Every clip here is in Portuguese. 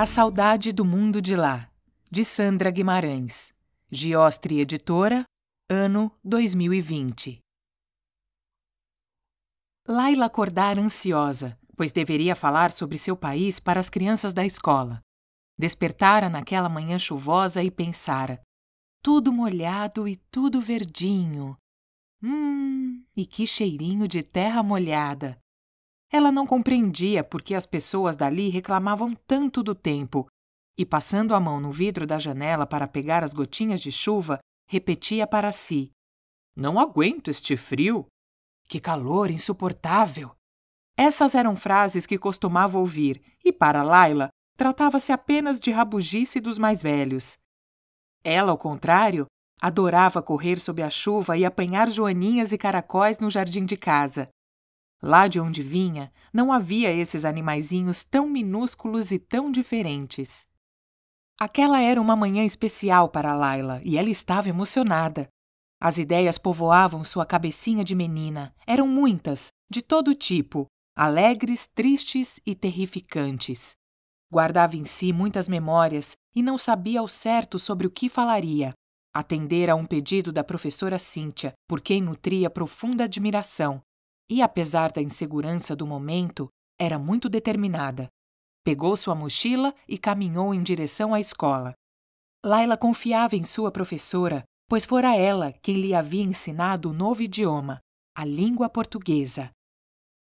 A Saudade do Mundo de Lá, de Sandra Guimarães. Giostre Editora, ano 2020. Laila acordara ansiosa, pois deveria falar sobre seu país para as crianças da escola. Despertara naquela manhã chuvosa e pensara: tudo molhado e tudo verdinho. E que cheirinho de terra molhada! Ela não compreendia por que as pessoas dali reclamavam tanto do tempo e, passando a mão no vidro da janela para pegar as gotinhas de chuva, repetia para si: não aguento este frio! Que calor insuportável! Essas eram frases que costumava ouvir e, para Laila, tratava-se apenas de rabugice dos mais velhos. Ela, ao contrário, adorava correr sob a chuva e apanhar joaninhas e caracóis no jardim de casa. Lá de onde vinha, não havia esses animaizinhos tão minúsculos e tão diferentes. Aquela era uma manhã especial para Laila e ela estava emocionada. As ideias povoavam sua cabecinha de menina. Eram muitas, de todo tipo, alegres, tristes e terrificantes. Guardava em si muitas memórias e não sabia ao certo sobre o que falaria. Atendera a um pedido da professora Cíntia, por quem nutria profunda admiração. E, apesar da insegurança do momento, era muito determinada. Pegou sua mochila e caminhou em direção à escola. Laila confiava em sua professora, pois fora ela quem lhe havia ensinado o novo idioma, a língua portuguesa.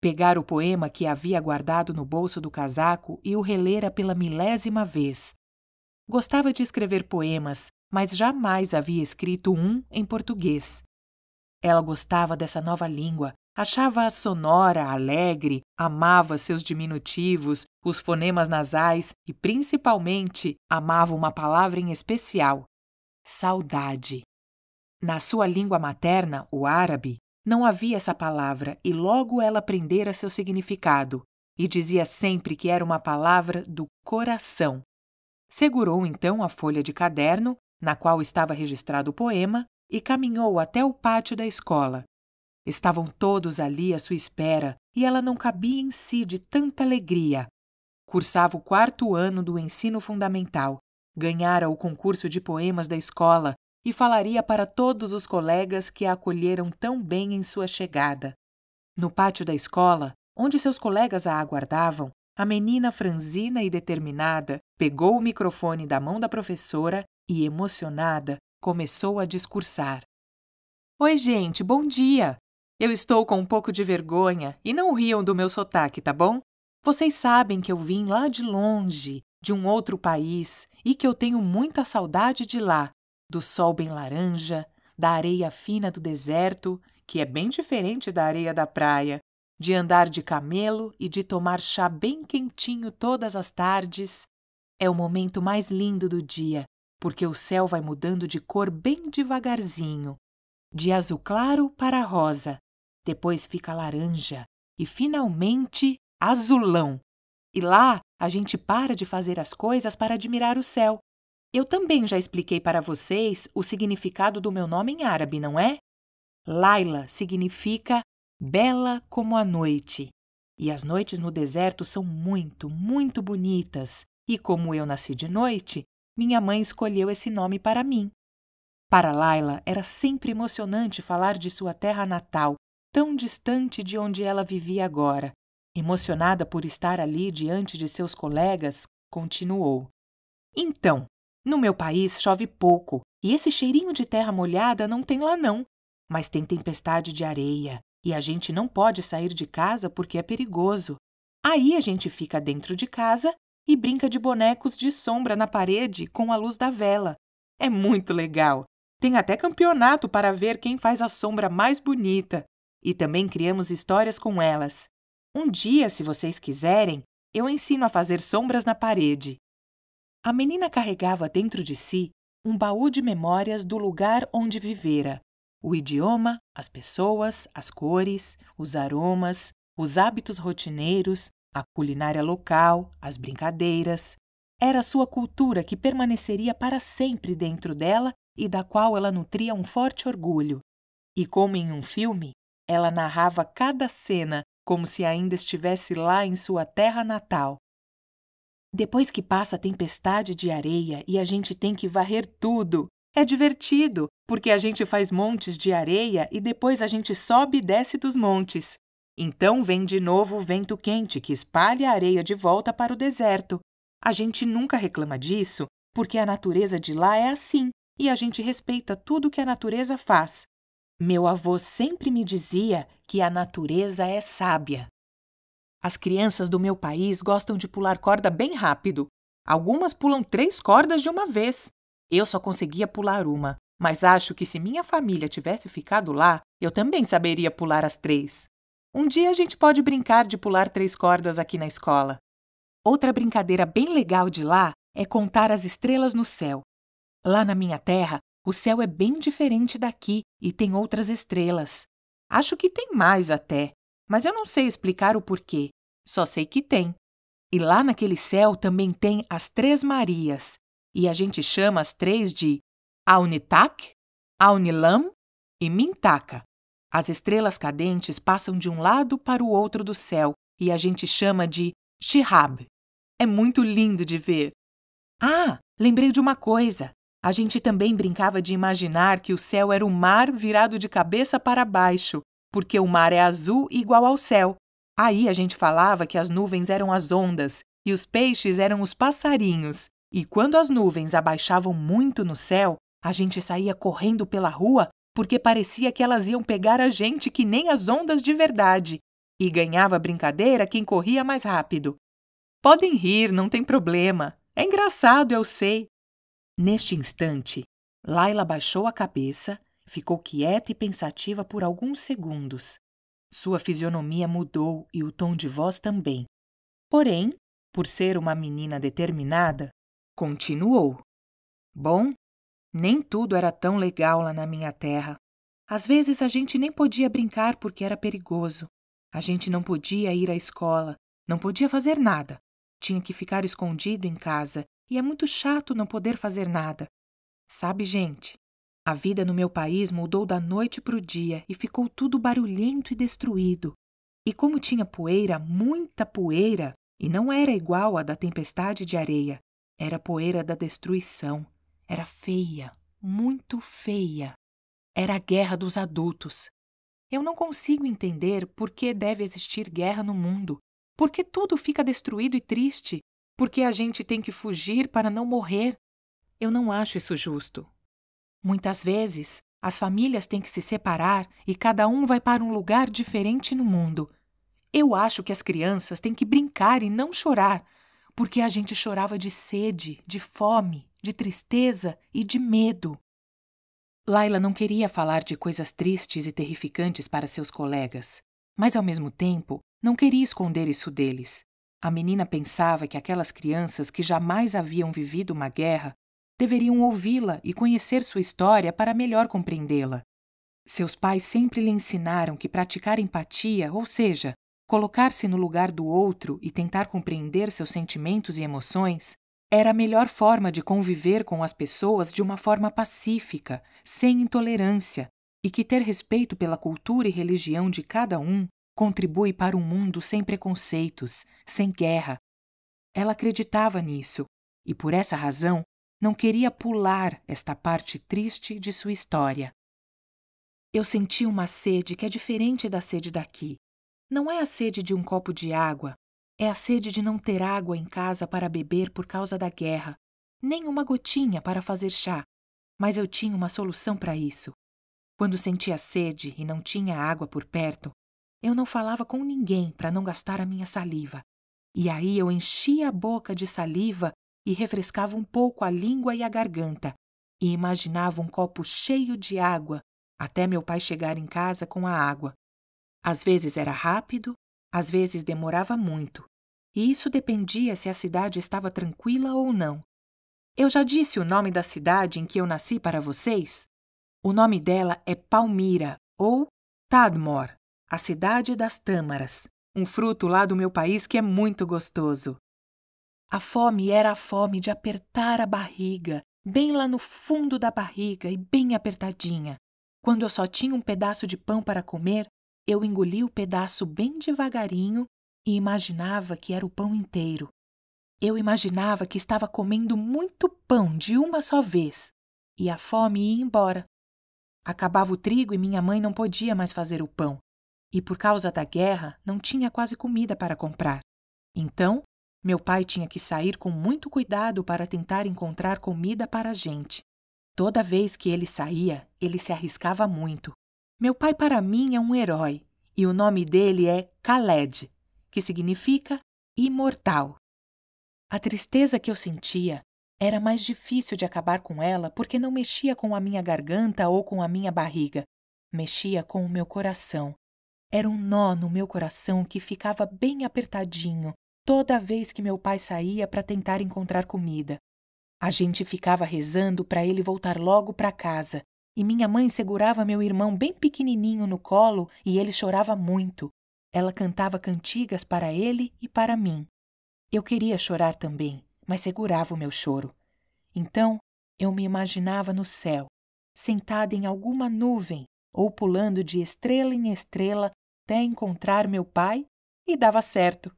Pegara o poema que havia guardado no bolso do casaco e o relera pela 1000ª vez. Gostava de escrever poemas, mas jamais havia escrito um em português. Ela gostava dessa nova língua. Achava-a sonora, alegre, amava seus diminutivos, os fonemas nasais e, principalmente, amava uma palavra em especial: saudade. Na sua língua materna, o árabe, não havia essa palavra e logo ela aprendera seu significado e dizia sempre que era uma palavra do coração. Segurou então a folha de caderno, na qual estava registrado o poema, e caminhou até o pátio da escola. Estavam todos ali à sua espera e ela não cabia em si de tanta alegria. Cursava o 4º ano do ensino fundamental, ganhara o concurso de poemas da escola e falaria para todos os colegas que a acolheram tão bem em sua chegada. No pátio da escola, onde seus colegas a aguardavam, a menina franzina e determinada pegou o microfone da mão da professora e, emocionada, começou a discursar. Oi, gente, bom dia! Eu estou com um pouco de vergonha e não riam do meu sotaque, tá bom? Vocês sabem que eu vim lá de longe, de um outro país, e que eu tenho muita saudade de lá, do sol bem laranja, da areia fina do deserto, que é bem diferente da areia da praia, de andar de camelo e de tomar chá bem quentinho todas as tardes. É o momento mais lindo do dia, porque o céu vai mudando de cor bem devagarzinho, de azul claro para rosa. Depois fica laranja e, finalmente, azulão. E lá a gente para de fazer as coisas para admirar o céu. Eu também já expliquei para vocês o significado do meu nome em árabe, não é? Laila significa bela como a noite. E as noites no deserto são muito, muito bonitas. E como eu nasci de noite, minha mãe escolheu esse nome para mim. Para Laila era sempre emocionante falar de sua terra natal, tão distante de onde ela vivia agora. Emocionada por estar ali diante de seus colegas, continuou: então, no meu país chove pouco e esse cheirinho de terra molhada não tem lá não, mas tem tempestade de areia e a gente não pode sair de casa porque é perigoso. Aí a gente fica dentro de casa e brinca de bonecos de sombra na parede com a luz da vela. É muito legal. Tem até campeonato para ver quem faz a sombra mais bonita. E também criamos histórias com elas. Um dia, se vocês quiserem, eu ensino a fazer sombras na parede. A menina carregava dentro de si um baú de memórias do lugar onde vivera. O idioma, as pessoas, as cores, os aromas, os hábitos rotineiros, a culinária local, as brincadeiras. Era a sua cultura que permaneceria para sempre dentro dela e da qual ela nutria um forte orgulho. E como em um filme, ela narrava cada cena como se ainda estivesse lá em sua terra natal. Depois que passa a tempestade de areia e a gente tem que varrer tudo. É divertido, porque a gente faz montes de areia e depois a gente sobe e desce dos montes. Então vem de novo o vento quente que espalha a areia de volta para o deserto. A gente nunca reclama disso, porque a natureza de lá é assim e a gente respeita tudo que a natureza faz. Meu avô sempre me dizia que a natureza é sábia. As crianças do meu país gostam de pular corda bem rápido. Algumas pulam 3 cordas de uma vez. Eu só conseguia pular uma, mas acho que se minha família tivesse ficado lá, eu também saberia pular as 3. Um dia a gente pode brincar de pular 3 cordas aqui na escola. Outra brincadeira bem legal de lá é contar as estrelas no céu. Lá na minha terra, o céu é bem diferente daqui e tem outras estrelas. Acho que tem mais até, mas eu não sei explicar o porquê. Só sei que tem. E lá naquele céu também tem as 3 Marias. E a gente chama as 3 de Aunitak, Aunilam e Mintaka. As estrelas cadentes passam de um lado para o outro do céu e a gente chama de Shihab. É muito lindo de ver. Ah, lembrei de uma coisa. A gente também brincava de imaginar que o céu era o mar virado de cabeça para baixo, porque o mar é azul igual ao céu. Aí a gente falava que as nuvens eram as ondas e os peixes eram os passarinhos. E quando as nuvens abaixavam muito no céu, a gente saía correndo pela rua porque parecia que elas iam pegar a gente que nem as ondas de verdade. E ganhava a brincadeira quem corria mais rápido. Podem rir, não tem problema. É engraçado, eu sei. Neste instante, Laila baixou a cabeça, ficou quieta e pensativa por alguns segundos. Sua fisionomia mudou e o tom de voz também. Porém, por ser uma menina determinada, continuou. Bom, nem tudo era tão legal lá na minha terra. Às vezes a gente nem podia brincar porque era perigoso. A gente não podia ir à escola, não podia fazer nada. Tinha que ficar escondido em casa e é muito chato não poder fazer nada. Sabe, gente, a vida no meu país mudou da noite para o dia e ficou tudo barulhento e destruído. E como tinha poeira, muita poeira, e não era igual à da tempestade de areia, era poeira da destruição. Era feia, muito feia. Era a guerra dos adultos. Eu não consigo entender por que deve existir guerra no mundo. Por que tudo fica destruído e triste? Por que a gente tem que fugir para não morrer? Eu não acho isso justo. Muitas vezes, as famílias têm que se separar e cada um vai para um lugar diferente no mundo. Eu acho que as crianças têm que brincar e não chorar, porque a gente chorava de sede, de fome, de tristeza e de medo. Laila não queria falar de coisas tristes e terrificantes para seus colegas, mas ao mesmo tempo não queria esconder isso deles. A menina pensava que aquelas crianças que jamais haviam vivido uma guerra deveriam ouvi-la e conhecer sua história para melhor compreendê-la. Seus pais sempre lhe ensinaram que praticar empatia, ou seja, colocar-se no lugar do outro e tentar compreender seus sentimentos e emoções, era a melhor forma de conviver com as pessoas de uma forma pacífica, sem intolerância, e que ter respeito pela cultura e religião de cada um contribui para um mundo sem preconceitos, sem guerra. Ela acreditava nisso e, por essa razão, não queria pular esta parte triste de sua história. Eu senti uma sede que é diferente da sede daqui. Não é a sede de um copo de água, é a sede de não ter água em casa para beber por causa da guerra, nem uma gotinha para fazer chá, mas eu tinha uma solução para isso. Quando sentia sede e não tinha água por perto, eu não falava com ninguém para não gastar a minha saliva. E aí eu enchia a boca de saliva e refrescava um pouco a língua e a garganta, e imaginava um copo cheio de água até meu pai chegar em casa com a água. Às vezes era rápido, às vezes demorava muito, e isso dependia se a cidade estava tranquila ou não. Eu já disse o nome da cidade em que eu nasci para vocês? O nome dela é Palmira, ou Tadmor, a cidade das tâmaras, um fruto lá do meu país que é muito gostoso. A fome era a fome de apertar a barriga, bem lá no fundo da barriga e bem apertadinha. Quando eu só tinha um pedaço de pão para comer, eu engolia o pedaço bem devagarinho e imaginava que era o pão inteiro. Eu imaginava que estava comendo muito pão de uma só vez, e a fome ia embora. Acabava o trigo e minha mãe não podia mais fazer o pão, e por causa da guerra não tinha quase comida para comprar. Então, meu pai tinha que sair com muito cuidado para tentar encontrar comida para a gente. Toda vez que ele saía, ele se arriscava muito. Meu pai para mim é um herói, e o nome dele é Khaled, que significa imortal. A tristeza que eu sentia era mais difícil de acabar com ela porque não mexia com a minha garganta ou com a minha barriga. Mexia com o meu coração. Era um nó no meu coração que ficava bem apertadinho toda vez que meu pai saía para tentar encontrar comida. A gente ficava rezando para ele voltar logo para casa, e minha mãe segurava meu irmão bem pequenininho no colo e ele chorava muito. Ela cantava cantigas para ele e para mim. Eu queria chorar também, mas segurava o meu choro. Então, eu me imaginava no céu, sentada em alguma nuvem ou pulando de estrela em estrela até encontrar meu pai, e dava certo.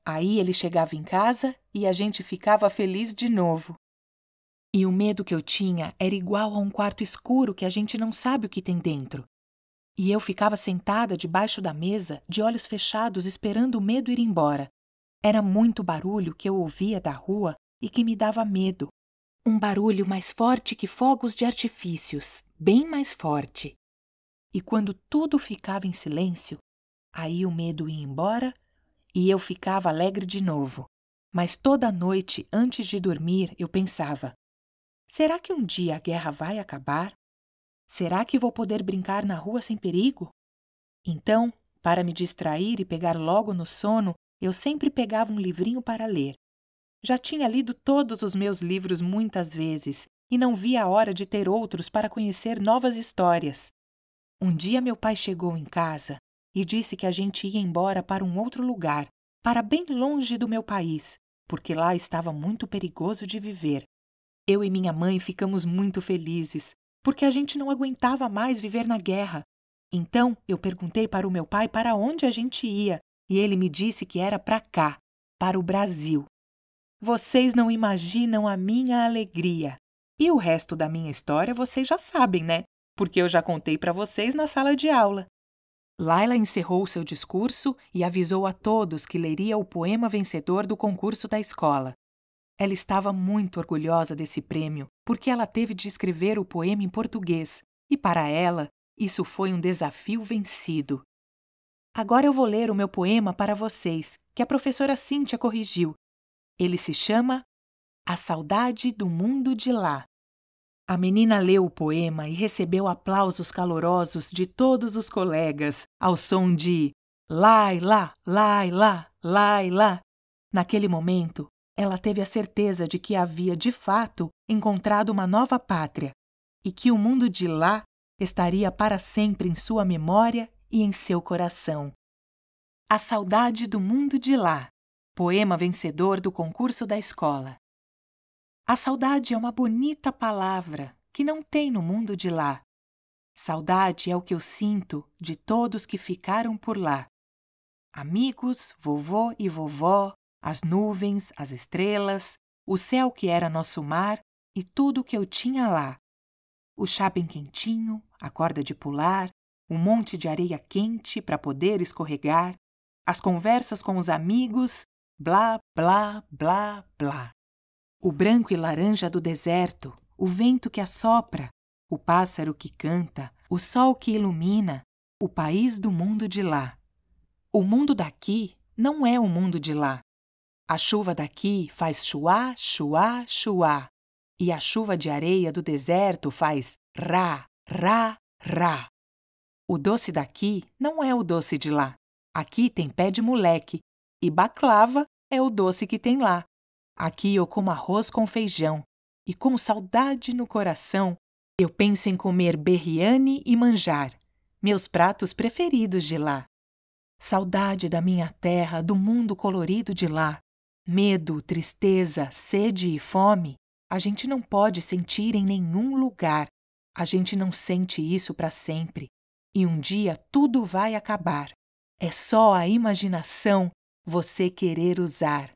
Aí ele chegava em casa e a gente ficava feliz de novo. E o medo que eu tinha era igual a um quarto escuro que a gente não sabe o que tem dentro. E eu ficava sentada debaixo da mesa, de olhos fechados, esperando o medo ir embora. Era muito barulho que eu ouvia da rua e que me dava medo. Um barulho mais forte que fogos de artifícios, bem mais forte. E quando tudo ficava em silêncio, aí o medo ia embora e eu ficava alegre de novo. Mas toda noite, antes de dormir, eu pensava: será que um dia a guerra vai acabar? Será que vou poder brincar na rua sem perigo? Então, para me distrair e pegar logo no sono, eu sempre pegava um livrinho para ler. Já tinha lido todos os meus livros muitas vezes e não via a hora de ter outros para conhecer novas histórias. Um dia meu pai chegou em casa e disse que a gente ia embora para um outro lugar, para bem longe do meu país, porque lá estava muito perigoso de viver. Eu e minha mãe ficamos muito felizes, porque a gente não aguentava mais viver na guerra. Então eu perguntei para o meu pai para onde a gente ia, e ele me disse que era para cá, para o Brasil. Vocês não imaginam a minha alegria. E o resto da minha história vocês já sabem, né? Porque eu já contei para vocês na sala de aula. Laila encerrou seu discurso e avisou a todos que leria o poema vencedor do concurso da escola. Ela estava muito orgulhosa desse prêmio, porque ela teve de escrever o poema em português, e para ela, isso foi um desafio vencido. Agora eu vou ler o meu poema para vocês, que a professora Cíntia corrigiu. Ele se chama A Saudade do Mundo de Lá. A menina leu o poema e recebeu aplausos calorosos de todos os colegas, ao som de Lai lá, lai lá, lai lá. Naquele momento, ela teve a certeza de que havia, de fato, encontrado uma nova pátria e que o mundo de lá estaria para sempre em sua memória e em seu coração. A Saudade do Mundo de Lá, poema vencedor do concurso da escola. A saudade é uma bonita palavra que não tem no mundo de lá. Saudade é o que eu sinto de todos que ficaram por lá. Amigos, vovô e vovó, as nuvens, as estrelas, o céu que era nosso mar e tudo que eu tinha lá. O chá bem quentinho, a corda de pular, um monte de areia quente para poder escorregar, as conversas com os amigos, blá, blá, blá, blá. O branco e laranja do deserto, o vento que assopra, o pássaro que canta, o sol que ilumina, o país do mundo de lá. O mundo daqui não é o mundo de lá. A chuva daqui faz chuá, chuá, chuá. E a chuva de areia do deserto faz rá, rá, rá. O doce daqui não é o doce de lá. Aqui tem pé de moleque. E baklava é o doce que tem lá. Aqui eu como arroz com feijão. E com saudade no coração, eu penso em comer berriane e manjar, meus pratos preferidos de lá. Saudade da minha terra, do mundo colorido de lá. Medo, tristeza, sede e fome, a gente não pode sentir em nenhum lugar. A gente não sente isso para sempre. E um dia tudo vai acabar. É só a imaginação você querer usar.